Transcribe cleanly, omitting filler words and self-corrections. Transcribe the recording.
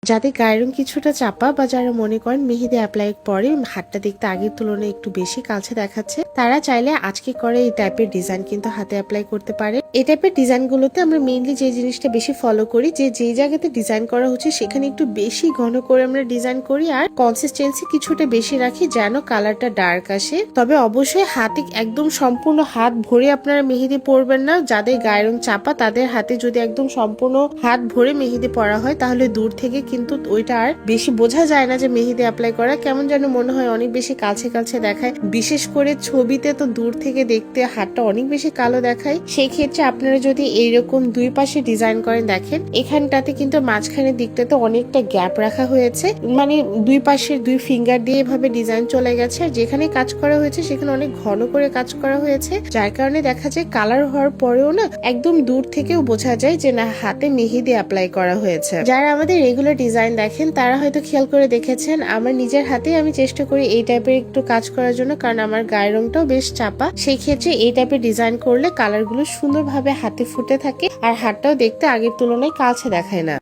যাদের গায়ের রং কিছুটা চাপা বা যারা মনে করেন মেহেদি অ্যাপ্লাই পরে হাতটা দেখতে আগের তুলনায় একটু বেশি কালচে দেখাচ্ছে, তারা চাইলে আজকে করে এই টাইপের ডিজাইন কিন্তু হাতে অ্যাপ্লাই করতে পারে। এই টাইপের ডিজাইন গুলোতে আমরা মেইনলি যে জিনিসটা বেশি ফলো করি, যে জায়গাতে ডিজাইন করা হচ্ছে সেখানে একটু বেশি ঘন করে আমরা ডিজাইন করি আর কনসিস্টেন্সি কিছুটা বেশি রাখি যেন কালারটা ডার্ক আসে। তবে অবশ্যই হাতে একদম সম্পূর্ণ হাত ভরে আপনারা মেহেদি পরবেন না। যাদের গায়ের রং চাপা তাদের হাতে যদি একদম সম্পূর্ণ হাত ভরে মেহেদি পরা হয় তাহলে দূর থেকে কিন্তু ওইটা আর বেশি বোঝা যায় না যে মেহেদি অ্যাপ্লাই করা, কেমন যেন মনে হয় অনেক বেশি কাছে কাছে দেখায়। বিশেষ করে ছবিতে তো দূর থেকে দেখতে হাতটা অনেক বেশি কালো দেখায়। সেই ক্ষেত্রে আপনারা যদি এইরকম দুই পাশে ডিজাইন করেন, দেখেন এখানটাতে কিন্তু মাঝখানের দিকটাতে অনেকটা গ্যাপ রাখা হয়েছে, মানে দুই পাশের দুই ফিঙ্গার দিয়ে এভাবে ডিজাইন চলে গেছে। আর যেখানে কাজ করা হয়েছে সেখানে অনেক ঘন করে কাজ করা হয়েছে, যার কারণে দেখা যায় কালার হওয়ার পরেও না একদম দূর থেকেও বোঝা যায় যে না হাতে মেহেদি অ্যাপ্লাই করা হয়েছে। যারা আমাদের রেগুলার ডিজাইন দেখেন তারা হয়তো খেয়াল করে দেখেছেন আমার নিজের হাতে আমি চেষ্টা করি এই টাইপের একটু কাজ করার জন্য, কারণ আমার গায়ের রংটাও বেশ চাপা। সেই ক্ষেত্রে এই টাইপের ডিজাইন করলে কালার গুলো সুন্দরভাবে হাতে ফুটে থাকে আর হাতটাও দেখতে আগের তুলনায় কালচে দেখায় না।